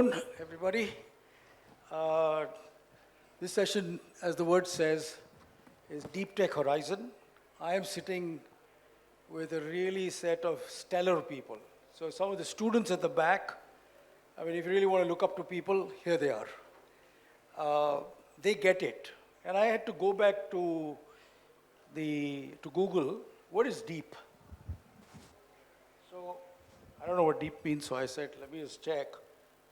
afternoon, everybody. This session, as the word says, is Deep Tech Horizon. I am sitting with a really set of stellar people. So some of the students at the back, I mean, if you really want to look up to people, here they are. They get it. And I had to go back to Google, what is deep? So I don't know what deep means, so I said, let me just check,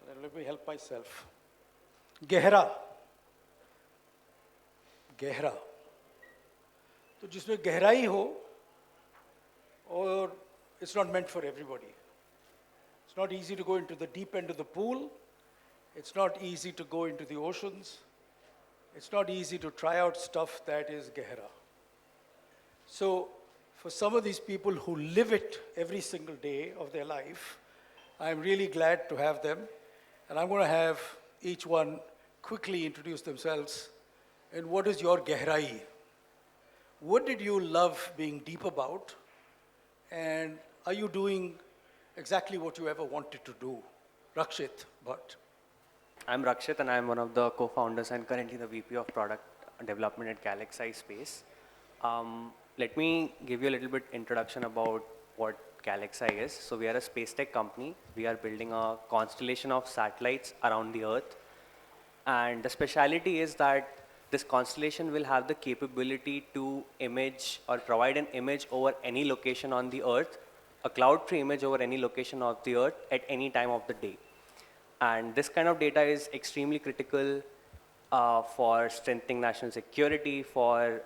and then let me help myself. Gehra. Gehra. तो जिसमें गहराई हो, or it's not meant for everybody. It's not easy to go into the deep end of the pool. It's not easy to go into the oceans. It's not easy to try out stuff that is gehra. So for some of these people who live it every single day of their life, I'm really glad to have them. And I'm going to have each one quickly introduce themselves. And what is your gehrai? What did you love being deep about? And are you doing exactly what you ever wanted to do? Rakshit, Bhatt. I'm Rakshit and I'm one of the co-founders and currently the VP of Product Development at GalaxEye Space. Let me give you a little bit introduction about what GalaxEye is. So we are a space tech company. We are building a constellation of satellites around the Earth. And the speciality is that this constellation will have the capability to image or provide an image over any location on the Earth, a cloud-free image over any location of the Earth at any time of the day. And this kind of data is extremely critical for strengthening national security, for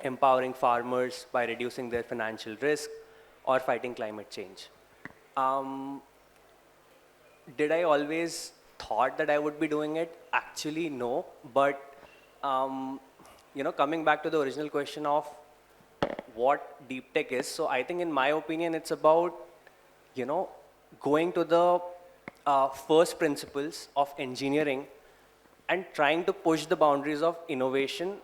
empowering farmers by reducing their financial risk, or fighting climate change. Did I always thought that I would be doing it? Actually, no. But coming back to the original question of what deep tech is, so I think in my opinion, it's about, going to the first principles of engineering and trying to push the boundaries of innovation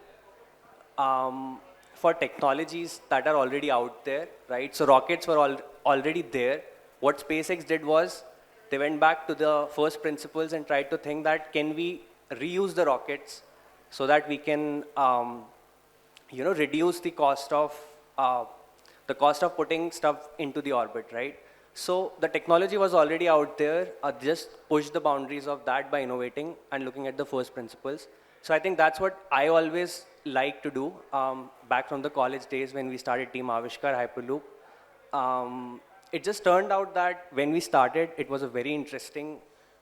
for technologies that are already out there, right? So rockets were already there. What SpaceX did was they went back to the first principles and tried to think that can we reuse the rockets so that we can, reduce the cost of putting stuff into the orbit, right? So the technology was already out there, just push the boundaries of that by innovating and looking at the first principles. So I think that's what I always like to do back from the college days when we started Team Avishkar Hyperloop. It just turned out that when we started, it was a very interesting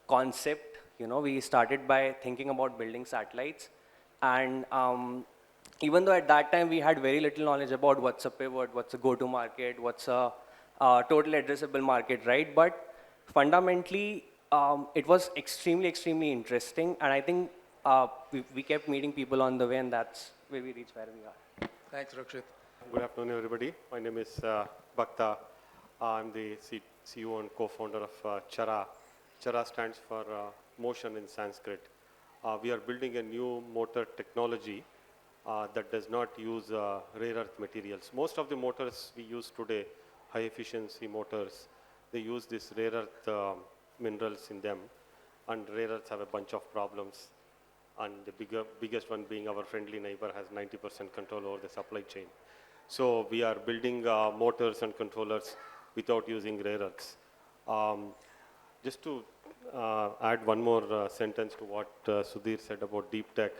concept. We started by thinking about building satellites. And even though at that time we had very little knowledge about what's a pivot, what's a go-to-market, what's a total addressable market, right? But fundamentally, it was extremely, extremely interesting. And I think we kept meeting people on the way, and that's where we reached where we are. Thanks, Rakshit. Good afternoon, everybody. My name is Bhaktha. I'm the CEO and co-founder of Chara. Chara stands for motion in Sanskrit. We are building a new motor technology that does not use rare earth materials. Most of the motors we use today, high efficiency motors, they use these rare earth minerals in them, and rare earths have a bunch of problems. And the biggest one being our friendly neighbor has 90% control over the supply chain. So we are building motors and controllers without using rare earths. Just to add one more sentence to what Sudhir said about deep tech.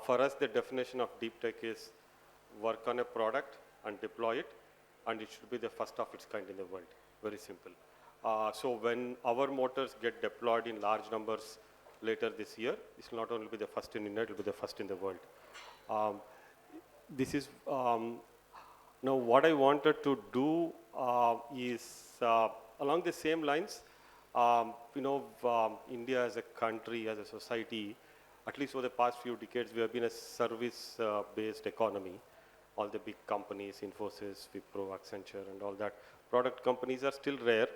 For us, the definition of deep tech is work on a product and deploy it, and it should be the first of its kind in the world. Very simple. So when our motors get deployed in large numbers later this year, this will not only be the first in India, it will be the first in the world. This is now what I wanted to do is along the same lines. India as a country, as a society, at least over the past few decades, we have been a service-based economy. All the big companies, Infosys, Wipro, Accenture, and all that. Product companies are still rare.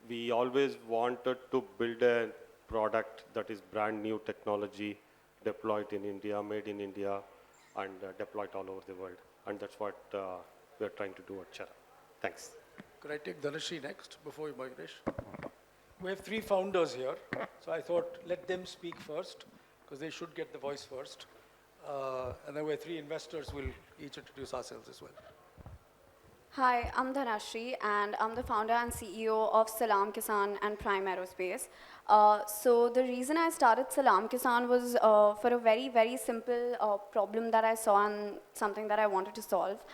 We always wanted to build a product that is brand new technology, deployed in India, made in India, and deployed all over the world. And that's what we are trying to do at Chara. Thanks. Could I take Dhanashree next before Mayuresh? We have three founders here, so I thought let them speak first, because they should get the voice first. And then we have three investors. We'll each introduce ourselves as well. Hi, I'm Dhanashree, and I'm the founder and CEO of Salam, Kisan, and Prime Aerospace. So the reason I started Salam Kisan was for a very, very simple problem that I saw and something that I wanted to solve.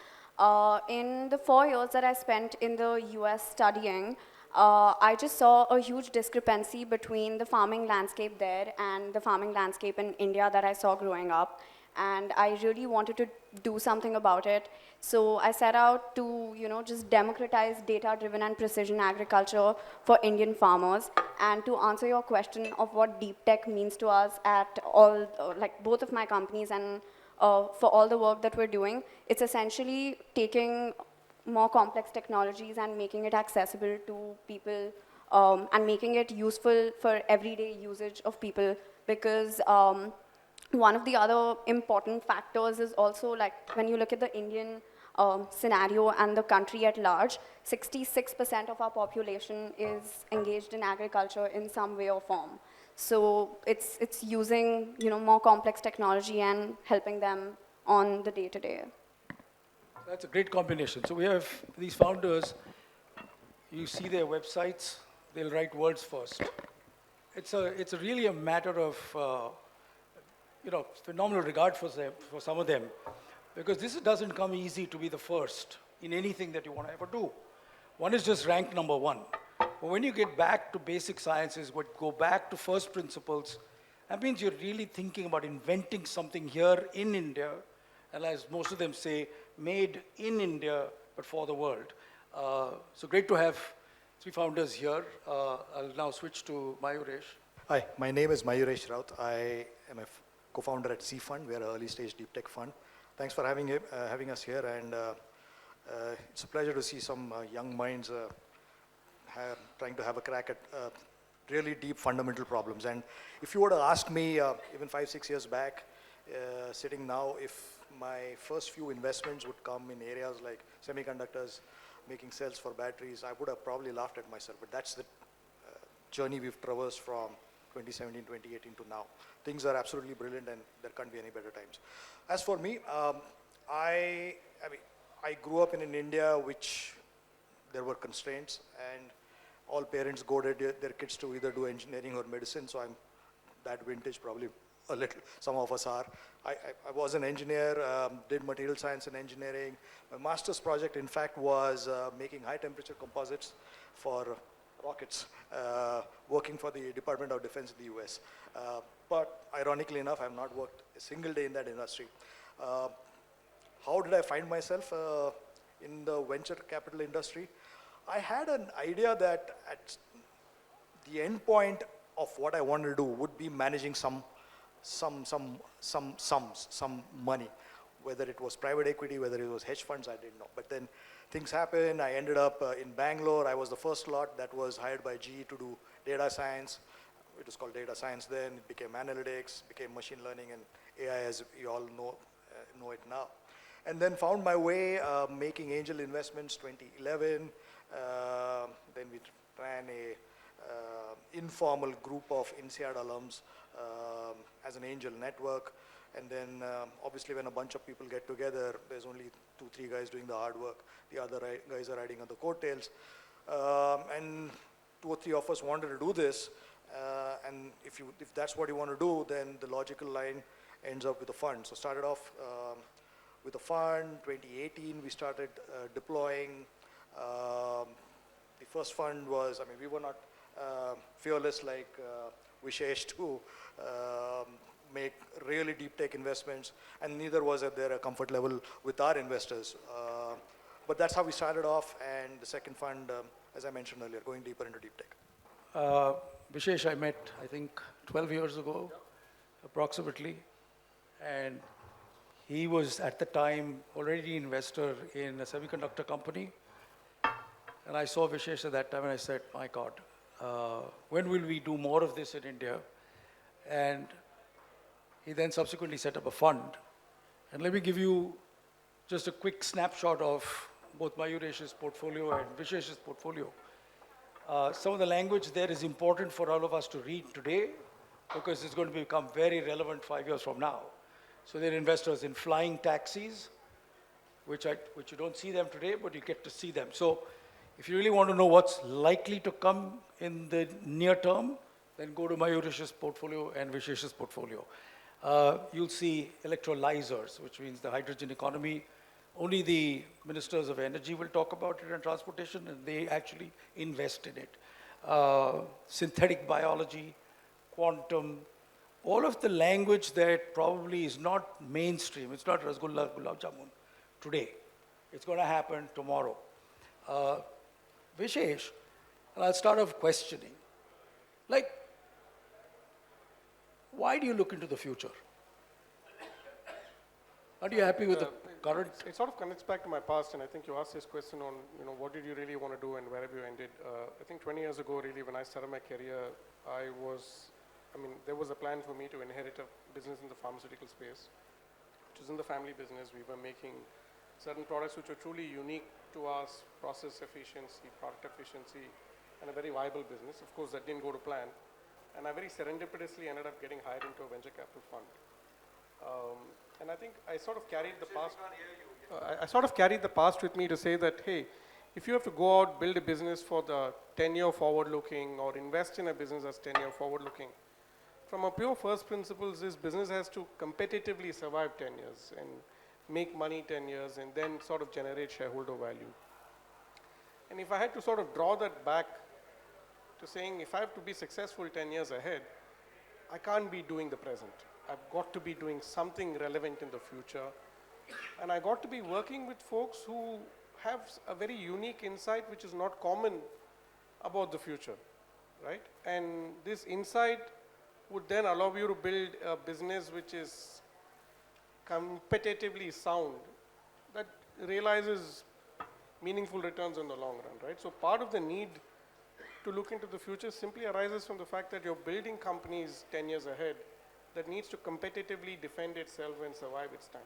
In the 4 years that I spent in the US studying, I just saw a huge discrepancy between the farming landscape there and the farming landscape in India that I saw growing up. And I really wanted to do something about it. So I set out to, just democratize data-driven and precision agriculture for Indian farmers. And to answer your question of what deep tech means to us at all, like both of my companies and for all the work that we're doing, it's essentially taking more complex technologies and making it accessible to people and making it useful for everyday usage of people, because one of the other important factors is also, like, when you look at the Indian scenario and the country at large, 66% of our population is engaged in agriculture in some way or form. So it's using more complex technology and helping them on the day-to-day. That's a great combination. So we have these founders. You see their websites. They'll write words first. It's really a matter of phenomenal regard for them, for some of them, because this doesn't come easy to be the first in anything that you want to ever do. One is just rank number one. But when you get back to basic sciences, go back to first principles, that means you're really thinking about inventing something here in India, and as most of them say, made in India, but for the world. So great to have three founders here. I'll now switch to Mayuresh. Hi, my name is Mayuresh Raut. I am a co-founder at Seafund. We are an early stage deep tech fund. Thanks for having us here, and it's a pleasure to see some young minds trying to have a crack at really deep fundamental problems. And if you were to ask me even 5-6 years back, sitting now, if my first few investments would come in areas like semiconductors, making cells for batteries, I would have probably laughed at myself. But that's the journey we've traversed from 2017, 2018 to now. Things are absolutely brilliant, and there can't be any better times. As for me, I grew up in an India which there were constraints, and all parents goaded their kids to either do engineering or medicine. So I'm that vintage, probably a little. Some of us are. I was an engineer, did material science and engineering. My master's project, in fact, was making high temperature composites for rockets, working for the Department of Defense in the US. But ironically enough, I have not worked a single day in that industry. How did I find myself in the venture capital industry? I had an idea that at the end point of what I wanted to do would be managing some money, whether it was private equity, whether it was hedge funds, I didn't know. But then things happened. I ended up in Bangalore. I was the first lot that was hired by GE to do data science. It was called data science then. It became analytics, became machine learning, and AI, as you all know it now. And then found my way making angel investments 2011. Then we ran a informal group of INSEAD alums as an angel network. And then obviously when a bunch of people get together, there's only 2-3 guys doing the hard work. The other guys are riding on the coattails. And 2 or 3 of us wanted to do this. And if that's what you want to do, then the logical line ends up with a fund. So started off with a fund. 2018, we started deploying. The first fund was, we were not fearless like Vishesh to make really deep tech investments, and neither was there a comfort level with our investors. But that's how we started off, and the second fund, as I mentioned earlier, going deeper into deep tech. Vishesh, I met, I think, 12 years ago, approximately, and he was at the time already an investor in a semiconductor company. And I saw Vishesh at that time, and I said, my God, when will we do more of this in India? And he then subsequently set up a fund. And let me give you just a quick snapshot of both Mayuresh's portfolio and Vishesh's portfolio. Some of the language there is important for all of us to read today because it's going to become very relevant 5 years from now. So they're investors in flying taxis, which you don't see them today, but you get to see them. So if you really want to know what's likely to come in the near term, then go to Mayuresh's portfolio and Vishesh's portfolio. You'll see electrolyzers, which means the hydrogen economy. Only the ministers of energy will talk about it and transportation, and they actually invest in it. Synthetic biology, quantum, all of the language that probably is not mainstream. It's not Rasgulla, Gulab Jamun today. It's going to happen tomorrow. Vishesh, and I'll start off questioning. Like, why do you look into the future? Are you happy with the current? It sort of connects back to my past, and I think you asked this question on, what did you really want to do and where have you ended? I think 20 years ago, really, when I started my career, there was a plan for me to inherit a business in the pharmaceutical space, which was in the family business. We were making certain products which were truly unique to us, process efficiency, product efficiency, and a very viable business. Of course, that didn't go to plan. And I very serendipitously ended up getting hired into a venture capital fund. And I think I sort of carried the past. I sort of carried the past with me to say that, hey, if you have to go out, build a business for the 10-year forward-looking or invest in a business that's 10-year forward-looking, from a pure first principles, this business has to competitively survive 10 years and make money 10 years and then sort of generate shareholder value. And if I had to sort of draw that back to saying if I have to be successful 10 years ahead, I can't be doing the present. I've got to be doing something relevant in the future. And I got to be working with folks who have a very unique insight which is not common about the future, right? And this insight would then allow you to build a business which is competitively sound, that realizes meaningful returns in the long run, right? So part of the need to look into the future simply arises from the fact that you're building companies 10 years ahead that needs to competitively defend itself and survive its time.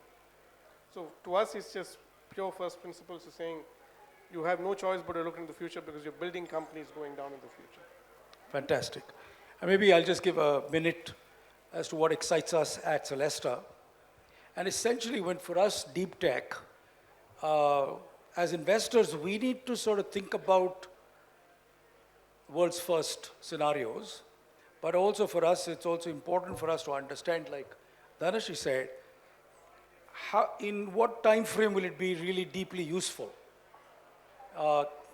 So to us, it's just pure first principles of saying you have no choice but to look into the future because you're building companies going down in the future. Fantastic. And maybe I'll just give a minute as to what excites us at Celesta. And essentially, when for us, deep tech, as investors, we need to sort of think about world's first scenarios. But also for us, it's also important for us to understand, like Dhanashree said, in what time frame will it be really deeply useful?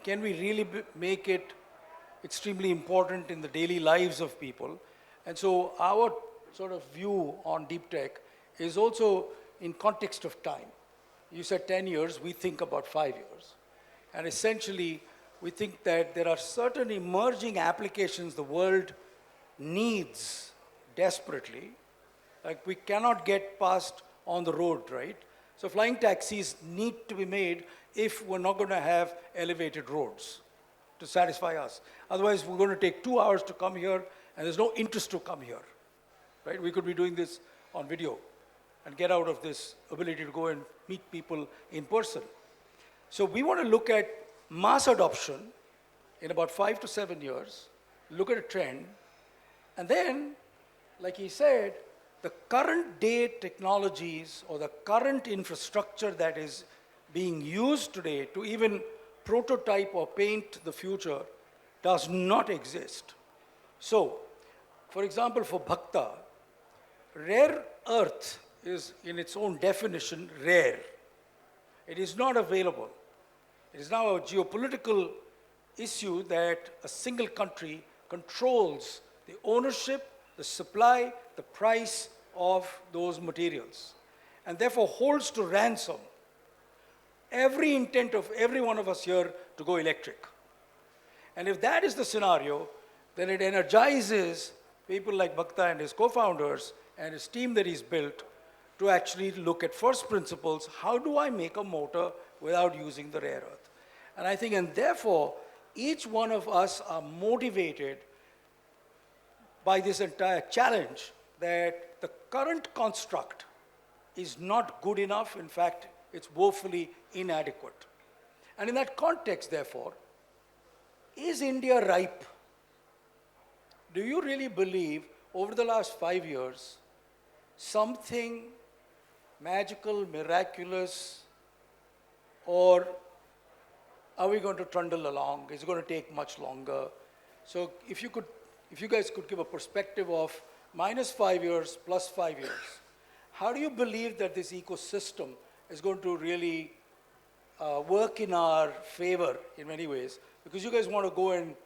Can we really make it extremely important in the daily lives of people? And so our sort of view on deep tech is also in context of time. You said 10 years, we think about 5 years. And essentially, we think that there are certain emerging applications the world needs desperately. Like we cannot get past on the road, right? So flying taxis need to be made if we're not going to have elevated roads to satisfy us. Otherwise, we're going to take 2 hours to come here, and there's no interest to come here, right? We could be doing this on video and get out of this ability to go and meet people in person. So we want to look at mass adoption in about 5 to 7 years, look at a trend, and then, like he said, the current day technologies or the current infrastructure that is being used today to even prototype or paint the future does not exist. So, for example, for Bhaktha, rare earth is in its own definition rare. It is not available. It is now a geopolitical issue that a single country controls the ownership, the supply, the price of those materials, and therefore holds to ransom every intent of every one of us here to go electric. And if that is the scenario, then it energizes people like Bhaktha and his co-founders and his team that he's built to actually look at first principles. How do I make a motor without using the rare earth? And I think, and therefore, each one of us are motivated by this entire challenge that the current construct is not good enough. In fact, it's woefully inadequate. And in that context, therefore, is India ripe? Do you really believe over the last 5 years, something magical, miraculous, or are we going to trundle along? Is it going to take much longer? So if you guys could give a perspective of -5 years, +5 years, how do you believe that this ecosystem is going to really work in our favor in many ways? Because you guys want to go and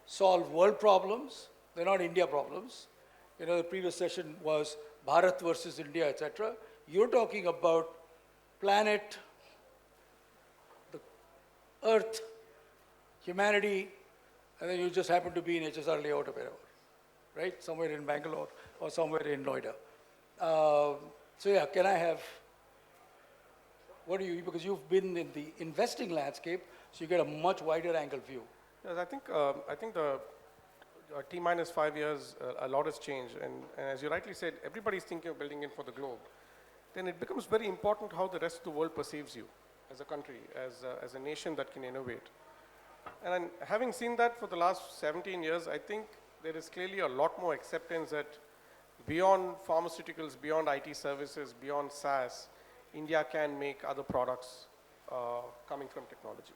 solve world problems, they're not India problems. You know, the previous session was Bharat versus India, etc. You're talking about planet, the earth, humanity, and then you just happen to be in HSR layout or wherever, right? Somewhere in Bangalore or somewhere in Noida. So yeah, can I have, what do you, because you've been in the investing landscape, so you get a much wider angle view. Yes, I think the T minus 5 years, a lot has changed, and as you rightly said, everybody's thinking of building it for the globe. Then it becomes very important how the rest of the world perceives you as a country, as a nation that can innovate. And having seen that for the last 17 years, I think there is clearly a lot more acceptance that beyond pharmaceuticals, beyond IT services, beyond SaaS, India can make other products coming from technology.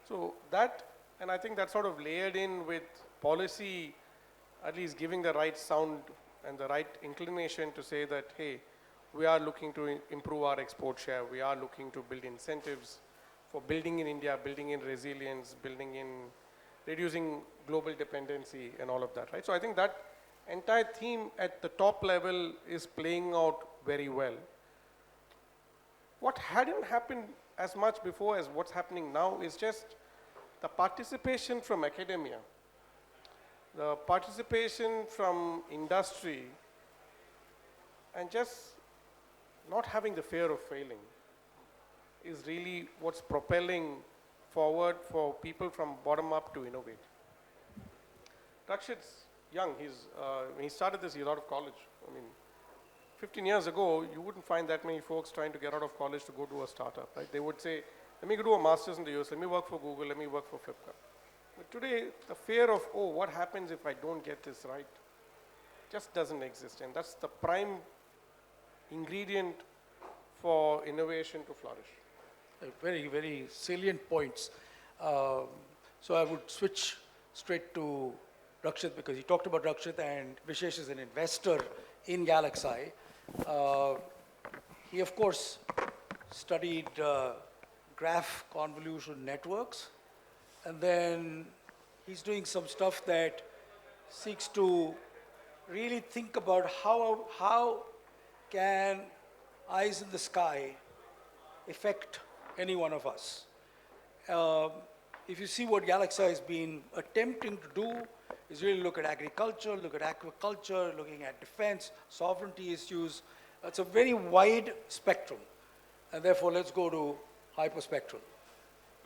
So that, and I think that sort of layered in with policy, at least giving the right sound and the right inclination to say that, hey, we are looking to improve our export share. We are looking to build incentives for building in India, building in resilience, building in reducing global dependency and all of that, right? So I think that entire theme at the top level is playing out very well. What hadn't happened as much before as what's happening now is just the participation from academia, the participation from industry, and just not having the fear of failing is really what's propelling forward for people from bottom up to innovate. Rakshit's young. When he started this, he's out of college. I mean, 15 years ago, you wouldn't find that many folks trying to get out of college to go do a startup, right? They would say, let me go do a master's in the US, let me work for Google, let me work for Flipkart. But today, the fear of, oh, what happens if I don't get this right, just doesn't exist. And that's the prime ingredient for innovation to flourish. Very, very salient points. So I would switch straight to Rakshit because he talked about Rakshit, and Vishesh is an investor in GalaxEye. He, of course, studied graph convolution networks, and then he's doing some stuff that seeks to really think about how can eyes in the sky affect any one of us. If you see what GalaxEye has been attempting to do is really look at agriculture, look at aquaculture, looking at defense, sovereignty issues. It's a very wide spectrum. And therefore, let's go to hyperspectral.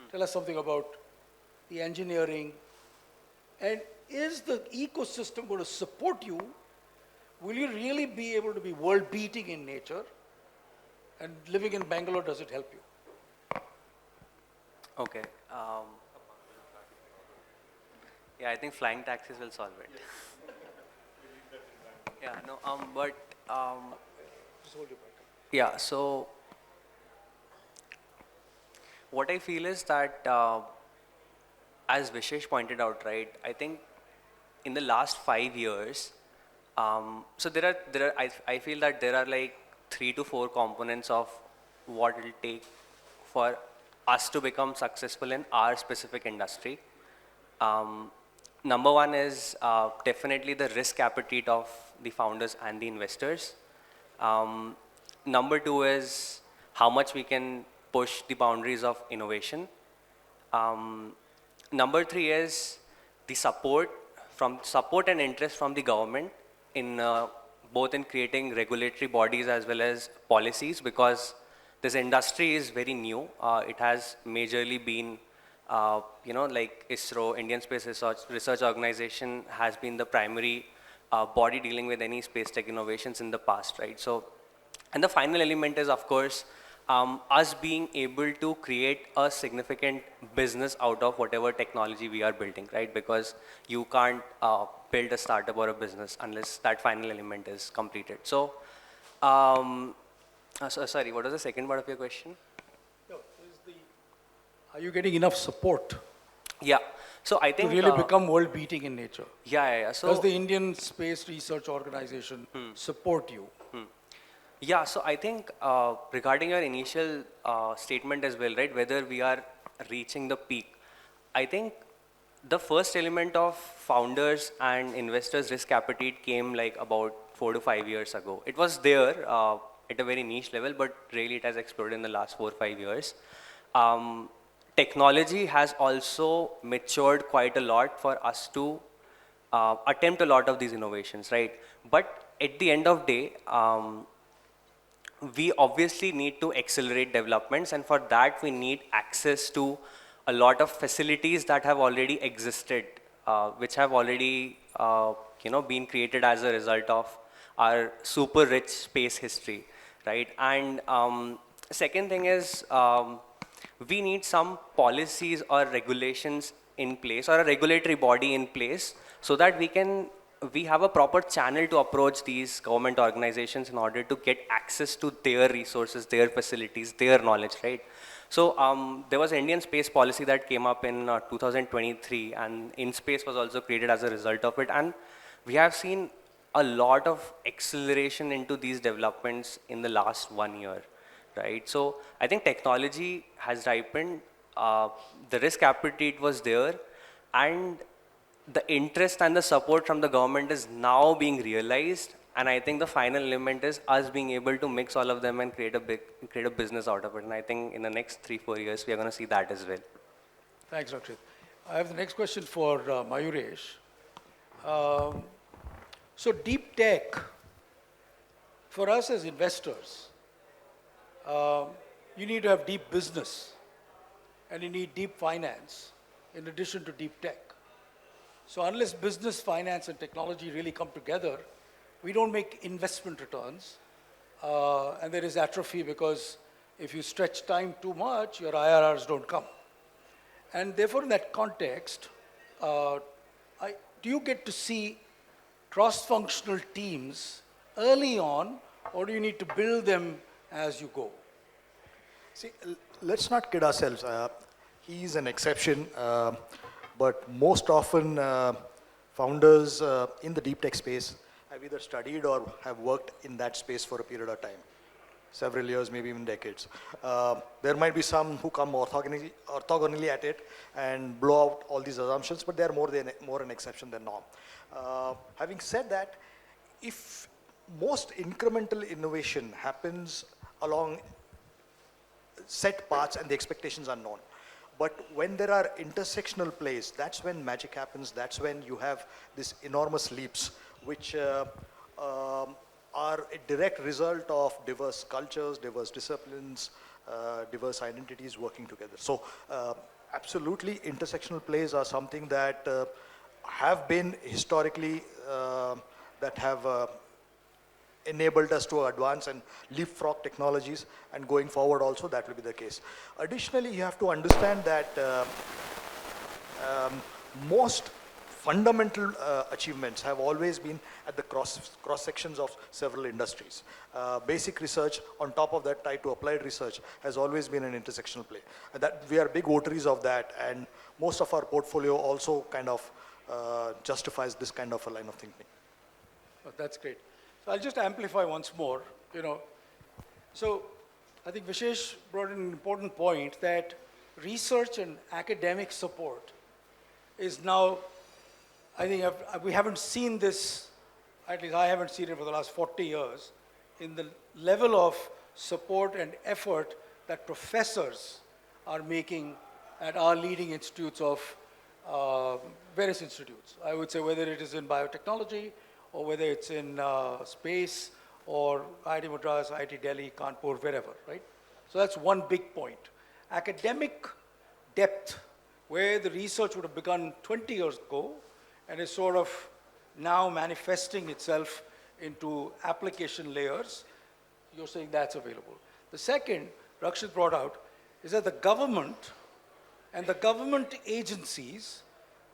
Tell us something about the engineering. And is the ecosystem going to support you? Will you really be able to be world-beating in nature? And living in Bangalore, does it help you? Okay. Yeah, I think flying taxis will solve it. Yeah, no, but Just hold your mic. yeah, so what I feel is that, as Vishesh pointed out, right, I think in the last 5 years, so I feel that there are like 3 to 4 components of what it will take for us to become successful in our specific industry. Number one is definitely the risk appetite of the founders and the investors. Number two is how much we can push the boundaries of innovation. Number three is the support and interest from the government in both in creating regulatory bodies as well as policies, because this industry is very new. It has majorly been, like ISRO, Indian Space Research Organization, has been the primary body dealing with any space tech innovations in the past, right? So, and the final element is, of course, us being able to create a significant business out of whatever technology we are building, right? Because you can't build a startup or a business unless that final element is completed. So, sorry, what was the second part of your question? Are you getting enough support Yeah. So I to think really become world beating in nature? yeah. So Does the Indian Space Research Organization support you? yeah, so I think regarding your initial statement as well, right, whether we are reaching the peak, I think the first element of founders and investors' risk appetite came like about 4 to 5 years ago. It was there at a very niche level, but really it has exploded in the last 4 or 5 years. Technology has also matured quite a lot for us to attempt a lot of these innovations, right? But at the end of day, we obviously need to accelerate developments, and for that we need access to a lot of facilities that have already existed, which have already been created as a result of our super rich space history, right? And second thing is we need some policies or regulations in place, or a regulatory body in place, so that we have a proper channel to approach these government organizations in order to get access to their resources, their facilities, their knowledge, right? So there was an Indian space policy that came up in 2023, and InSpace was also created as a result of it. And we have seen a lot of acceleration into these developments in the last 1 year, right? So I think technology has ripened, the risk appetite was there, and the interest and the support from the government is now being realized, and I think the final element is us being able to mix all of them and create a business out of it. And I think in the next 3 4 years we are going to see that as well. Thanks, Rakshit. I have the next question for Mayuresh. So deep tech, for us as investors, you need to have deep business and you need deep finance in addition to deep tech. So unless business, finance, and technology really come together, we don't make investment returns, and there is atrophy because if you stretch time too much, your IRRs don't come. And therefore, in that context, do you get to see cross-functional teams early on, or do you need to build them as you go? See, let's not kid ourselves. He's an exception, but most often founders in the deep tech space have either studied or have worked in that space for a period of time, several years, maybe even decades. There might be some who come orthogonally at it and blow out all these assumptions, but they're more an exception than norm. Having said that, if most incremental innovation happens along set paths and the expectations are known. But when there are intersectional plays, that's when magic happens. That's when you have these enormous leaps, which are a direct result of diverse cultures, diverse disciplines, diverse identities working together. So absolutely, intersectional plays are something that have been historically, that have enabled us to advance and leapfrog technologies, and going forward also that will be the case. Additionally, you have to understand that most fundamental achievements have always been at the cross sections of several industries. Basic research on top of that tied to applied research has always been an intersectional play. And that we are big votaries of that, and most of our portfolio also kind of justifies this kind of a line of thinking. Oh, that's great. So I'll just amplify once more, So I think Vishesh brought in an important point that research and academic support is now, I think we haven't seen this, at least I haven't seen it for the last 40 years, in the level of support and effort that professors are making at our leading institutes of various institutes. I would say whether it is in biotechnology, or whether it's in space, or IIT Madras, IIT Delhi, Kanpur, wherever, right? So that's one big point. Academic depth, where the research would have begun 20 years ago, and is sort of now manifesting itself into application layers, you're saying that's available. The second, Rakshit brought out is that the government and the government agencies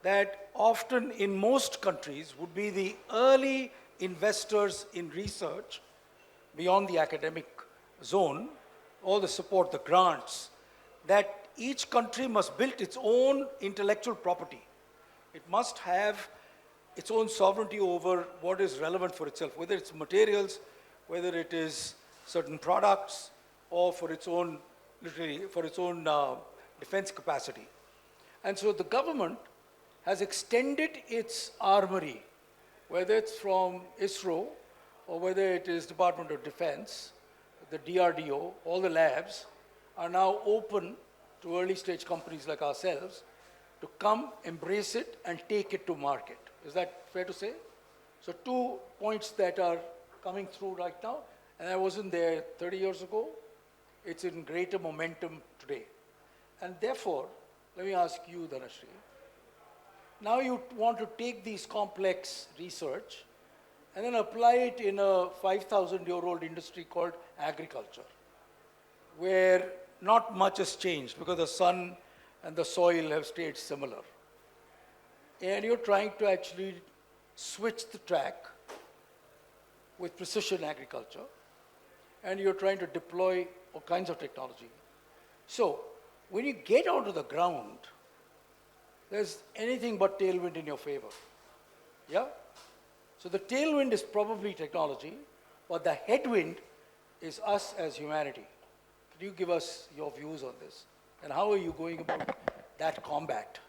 that often in most countries would be the early investors in research beyond the academic zone, all the support, the grants, that each country must build its own intellectual property. It must have its own sovereignty over what is relevant for itself, whether it's materials, whether it is certain products, or for its own, literally, for its own defense capacity. And so the government has extended its armory, whether it's from ISRO or whether it is Department of Defense, the DRDO, all the labs are now open to early stage companies like ourselves to come, embrace it, and take it to market. Is that fair to say? So 2 points that are coming through right now, and I wasn't there 30 years ago. It's in greater momentum today. And therefore, let me ask you, Dhanashree, now you want to take these complex research and then apply it in a 5,000-year-old industry called agriculture, where not much has changed because the sun and the soil have stayed similar. And you're trying to actually switch the track with precision agriculture, and you're trying to deploy all kinds of technology. So when you get onto the ground, there's anything but tailwind in your favor. Yeah? So the tailwind is probably technology, but the headwind is us as humanity. Could you give us your views on this? And how are you going about that combat?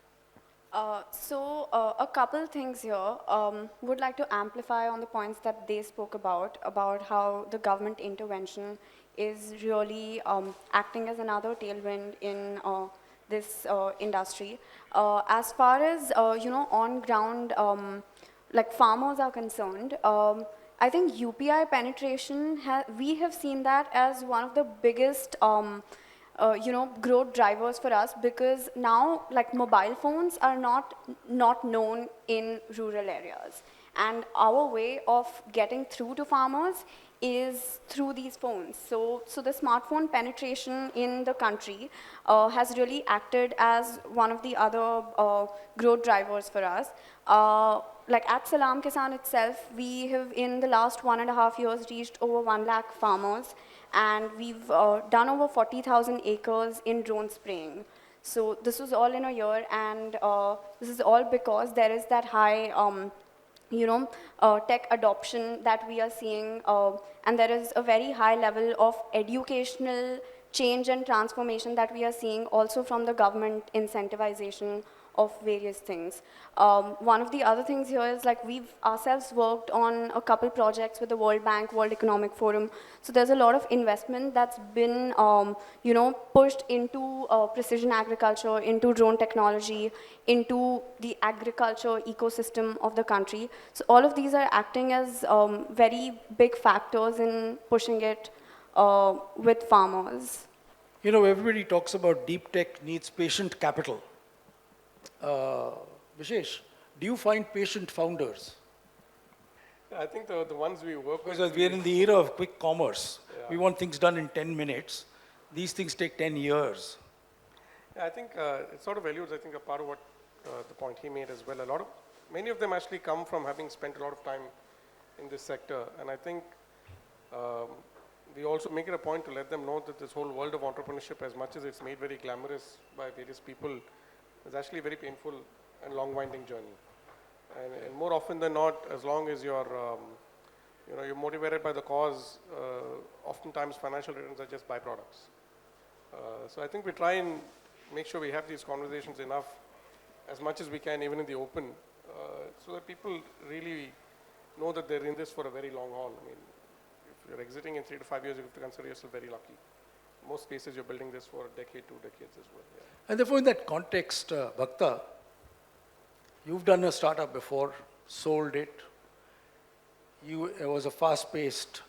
A couple things here. Would like to amplify on the points that they spoke about how the government intervention is really acting as another tailwind in this industry. As far as, on ground, like farmers are concerned, I think UPI penetration, we have seen that as one of the biggest growth drivers for us, because now like mobile phones are not known in rural areas, and our way of getting through to farmers is through these phones. So the smartphone penetration in the country has really acted as one of the other growth drivers for us. Like at Salam Kisan itself, we have in the last 1.5 years reached over 1 lakh farmers, and we've done over 40,000 acres in drone spraying. So this was all in a year, and this is all because there is that high tech adoption that we are seeing, and there is a very high level of educational change and transformation that we are seeing also from the government incentivization of various things. One of the other things here is like we've ourselves worked on a couple projects with the World Bank, World Economic Forum. So there's a lot of investment that's been, pushed into precision agriculture, into drone technology, into the agriculture ecosystem of the country. So all of these are acting as very big factors in pushing it with farmers. You know, everybody talks about deep tech needs patient capital. Vishesh, do you find patient founders? I think the ones we work with. Because we are in the era of quick commerce. Yeah. We want things done in 10 minutes. These things take 10 years. Yeah, I think it sort of alludes, I think, a part of what the point he made as well. Many of them actually come from having spent a lot of time in this sector, and I think we also make it a point to let them know that this whole world of entrepreneurship, as much as it's made very glamorous by various people, is actually a very painful and long winding journey. And more often than not, as long as you're motivated by the cause, oftentimes financial returns are just byproducts. So I think we try and make sure we have these conversations enough, as much as we can, even in the open, so that people really know that they're in this for a very long haul. I mean, if you're exiting in 3 to 5 years, you have to consider yourself very lucky. In most cases, you're building this for a decade, 2 decades as well. Yeah. And therefore, in that context, Bhaktha, you've done a startup before, sold it. It was a fast-paced,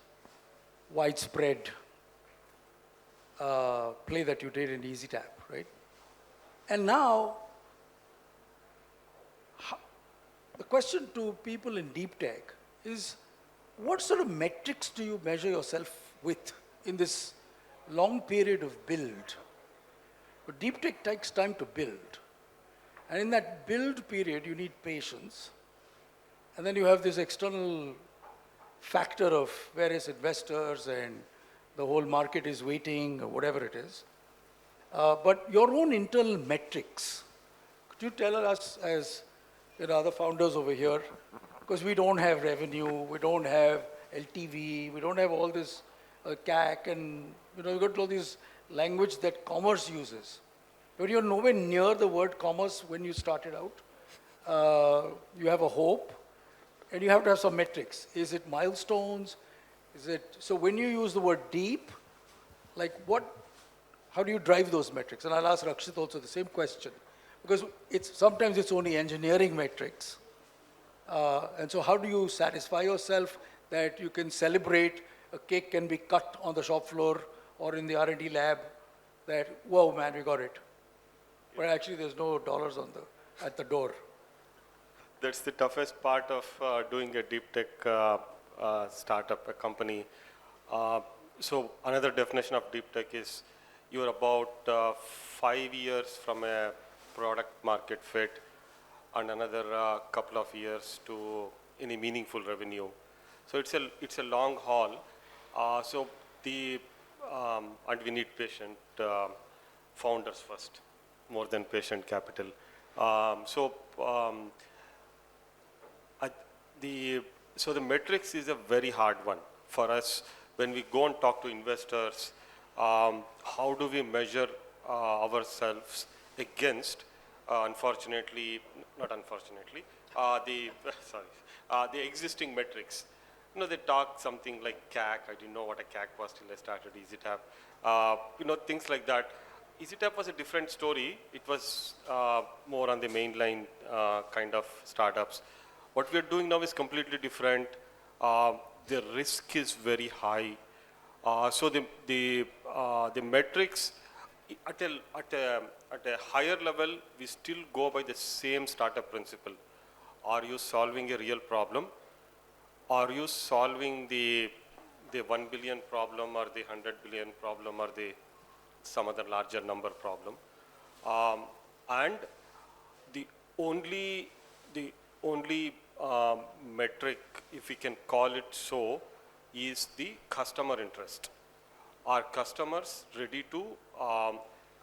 widespread play that you did in EasyTap, right? And now, the question to people in deep tech is, what sort of metrics do you measure yourself with in this long period of build. But deep tech takes time to build. And in that build period, you need patience. And then you have this external factor of various investors and the whole market is waiting or whatever it is. But your own internal metrics, could you tell us as other founders over here, because we don't have revenue, we don't have LTV, we don't have all this CAC and we've got all this language that commerce uses. But you're nowhere near the word commerce when you started out. You have a hope and you have to have some metrics. Is it milestones? So when you use the word deep, like how do you drive those metrics? And I'll ask Rakshit also the same question. Because sometimes it's only engineering metrics. And so how do you satisfy yourself that you can celebrate a cake can be cut on the shop floor or in the R&D lab that, whoa, man, we got it. But actually there's no dollars at the door. That's the toughest part of doing a deep tech startup, a company. So another definition of deep tech is you're about 5 years from a product market fit and another couple of years to any meaningful revenue. So it's a long haul. And we need patient founders first, more than patient capital. So the metrics is a very hard one for us. When we go and talk to investors, how do we measure ourselves against, the existing metrics? They talk something like CAC. I didn't know what a CAC was till I started EasyTap. Things like that. EasyTap was a different story. It was more on the mainline kind of startups. What we are doing now is completely different. The risk is very high. So the metrics at a higher level, we still go by the same startup principle. Are you solving a real problem? Are you solving the 1 billion problem or the 100 billion problem or some other larger number problem? And the only metric, if we can call it so, is the customer interest. Are customers ready to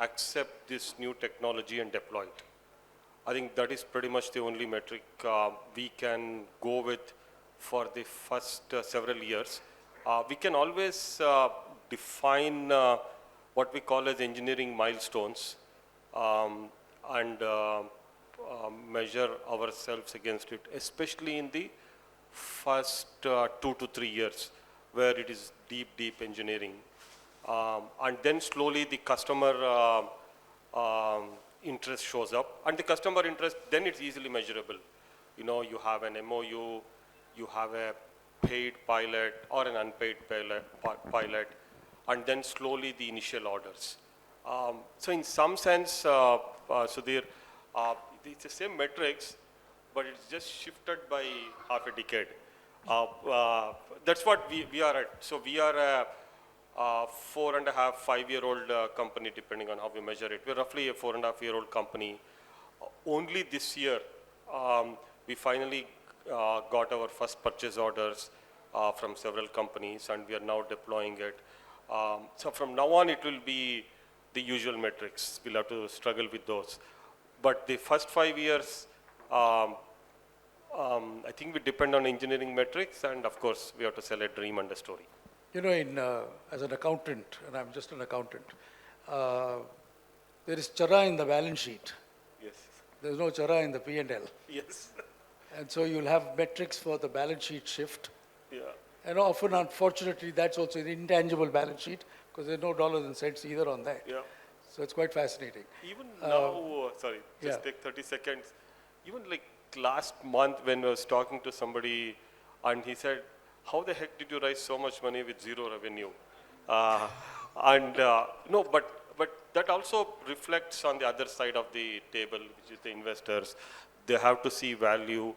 accept this new technology and deploy it? I think that is pretty much the only metric we can go with for the first several years. We can always define what we call as engineering milestones and measure ourselves against it, especially in the first 2 to 3 years, where it is deep engineering. And then slowly the customer interest shows up. And the customer interest, then it's easily measurable. You have an MOU, you have a paid pilot or an unpaid pilot, and then slowly the initial orders. So in some sense, Sudhir, it's the same metrics, but it's just shifted by half a decade. That's what we are at. So we are a 4.5, 5-year-old company, depending on how we measure it. We're roughly a 4.5-year-old company. Only this year, we finally got our first purchase orders from several companies, and we are now deploying it. So from now on, it will be the usual metrics. We'll have to struggle with those. But the first 5 years, I think we depend on engineering metrics, and of course, we have to sell a dream and a story. As an accountant, and I'm just an accountant, there is Chara in the balance sheet. Yes. There's no Chara in the P&L. Yes. And so you'll have metrics for the balance sheet shift. Yeah. And often, unfortunately, that's also an intangible balance sheet because there's no dollars and cents either on that. Yeah. So it's quite fascinating. Even now, take 30 seconds. Even like last month when I was talking to somebody and he said, how the heck did you raise so much money with zero revenue? But that also reflects on the other side of the table, which is the investors. They have to see value.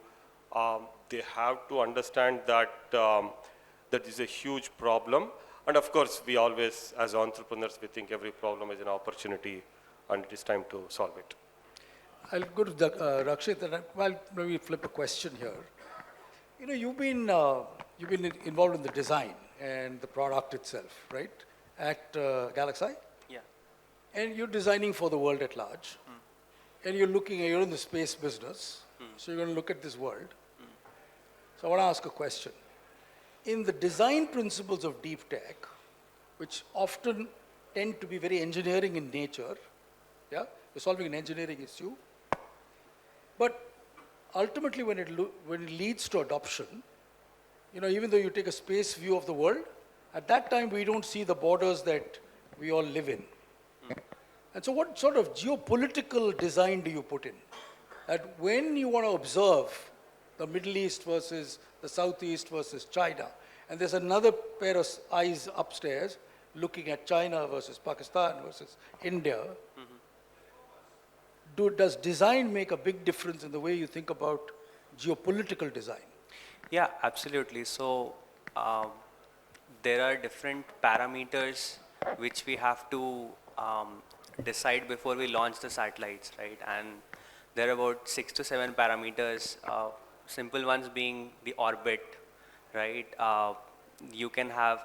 They have to understand that that is a huge problem, And of course, we always, as entrepreneurs, we think every problem is an opportunity and it is time to solve it. I'll go to Rakshit, and I'll maybe flip a question here. You know, you've been involved in the design and the product itself, right? At GalaxEye, Yeah. and you're designing for the world at large, and you're in the space business, so you're going to look at this world. So I want to ask a question. In the design principles of deep tech, which often tend to be very engineering in nature, yeah, you're solving an engineering issue, but ultimately when it leads to adoption, you know, even though you take a space view of the world, at that time we don't see the borders that we all live in. And so what sort of geopolitical design do you put in? That when you want to observe the Middle East versus the Southeast versus China, and there's another pair of eyes upstairs looking at China versus Pakistan versus India, does design make a big difference in the way you think about geopolitical design? Yeah, absolutely. So there are different parameters which we have to decide before we launch the satellites, right? And there are about 6 to 7 parameters, simple ones being the orbit, right? You can have,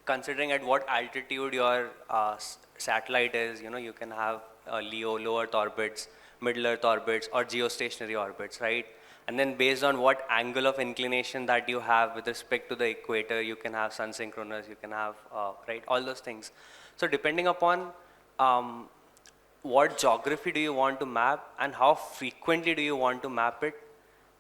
considering at what altitude your satellite is, you know, you can have LEO, low Earth orbits, middle Earth orbits, or geostationary orbits, right? And then based on what angle of inclination that you have with respect to the equator, you can have sun synchronous, you can have, right, all those things. So depending upon what geography do you want to map and how frequently do you want to map it,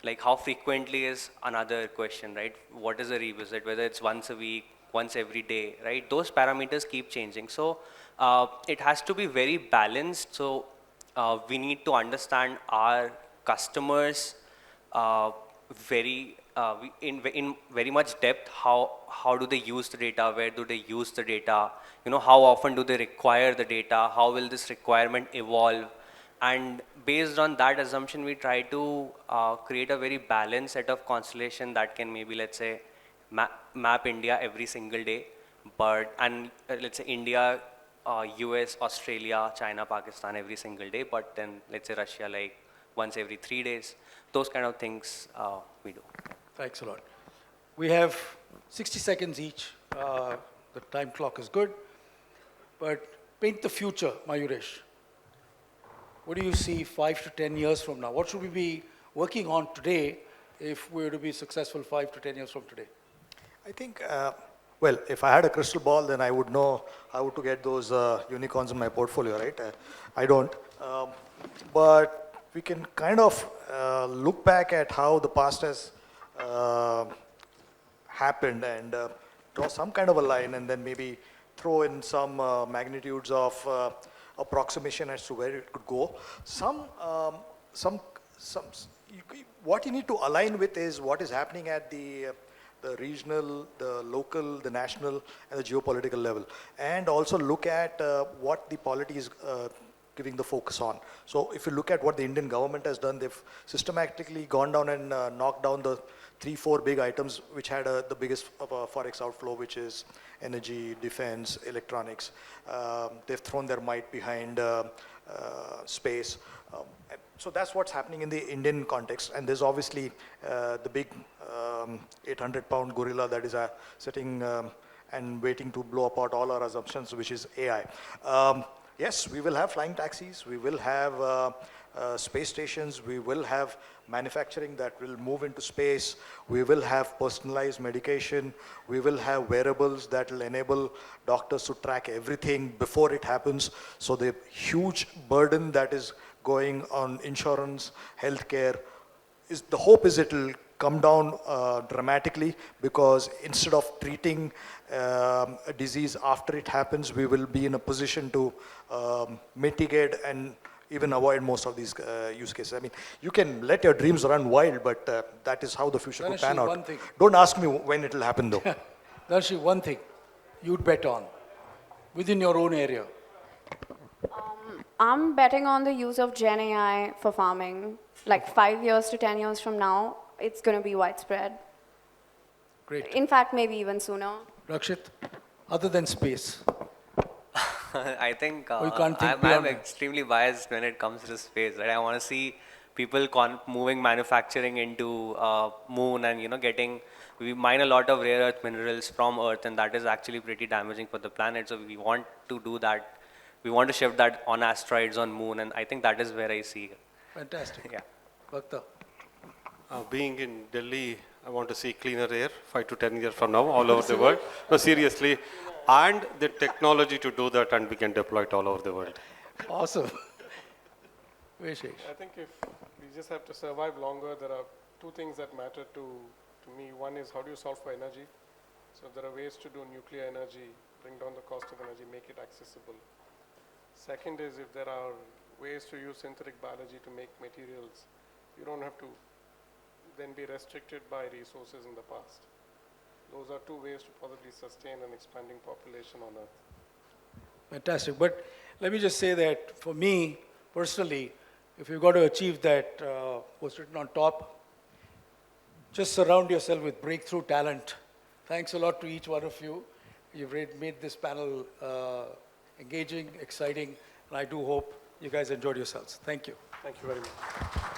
like how frequently is another question, right? What is a revisit, whether it's once a week, once every day, right? Those parameters keep changing. So it has to be very balanced. So we need to understand our customers in very much depth. How do they use the data? Where do they use the data? You know, how often do they require the data? How will this requirement evolve? And based on that assumption, we try to create a very balanced set of constellation that can maybe, let's say, map India every single day, let's say India, US, Australia, China, Pakistan every single day, but then let's say Russia like once every 3 days. Those kind of things we do. Thanks a lot. We have 60 seconds each. The time clock is good. But paint the future, Mayuresh. What do you see 5 to 10 years from now? What should we be working on today if we were to be successful 5 to 10 years from today? I think, well, if I had a crystal ball, then I would know how to get those unicorns in my portfolio, right? I don't. But we can kind of look back at how the past has happened and draw some kind of a line and then maybe throw in some magnitudes of approximation as to where it could go. What you need to align with is what is happening at the regional, the local, the national, and the geopolitical level. And also look at what the polity is giving the focus on. So if you look at what the Indian government has done, they've systematically gone down and knocked down the 3-4 big items which had the biggest forex outflow, which is energy, defense, electronics. They've thrown their might behind space. So that's what's happening in the Indian context. And there's obviously the big 800-pound gorilla that is sitting and waiting to blow apart all our assumptions, which is AI. Yes, we will have flying taxis, we will have space stations, we will have manufacturing that will move into space, we will have personalized medication, we will have wearables that will enable doctors to track everything before it happens. So the huge burden that is going on insurance, healthcare, the hope is it will come down dramatically, because instead of treating a disease after it happens, we will be in a position to mitigate and even avoid most of these use cases. I mean, you can let your dreams run wild, but that is how the future could pan out. Don't ask me when it will happen though. Dhanashree, one thing you'd bet on within your own area. I'm betting on the use of Gen AI for farming. Like 5 years to 10 years from now, it's going to be widespread. Great. In fact, maybe even sooner. Rakshit, other than space, I think you can't think I'm beyond it. extremely biased when it comes to space. Right? I want to see people moving manufacturing into moon and getting. We mine a lot of rare earth minerals from Earth, and that is actually pretty damaging for the planet. So we want to do that. We want to shift that on asteroids, on moon, and I think that is where I see. Fantastic. Yeah. Bhaktha. Being in Delhi, I want to see cleaner air 5 to 10 years from now all over the world. No, seriously. And the technology to do that, and we can deploy it all over the world. Awesome. Vishesh. I think if we just have to survive longer, there are two things that matter to me. One is how do you solve for energy? So there are ways to do nuclear energy, bring down the cost of energy, make it accessible. Second is if there are ways to use synthetic biology to make materials, you don't have to then be restricted by resources in the past. Those are two ways to probably sustain an expanding population on Earth. Fantastic. But let me just say that for me, personally, if you've got to achieve that, what's written on top, just surround yourself with breakthrough talent. Thanks a lot to each one of you. You've made this panel engaging, exciting, and I do hope you guys enjoyed yourselves. Thank you. Thank you very much.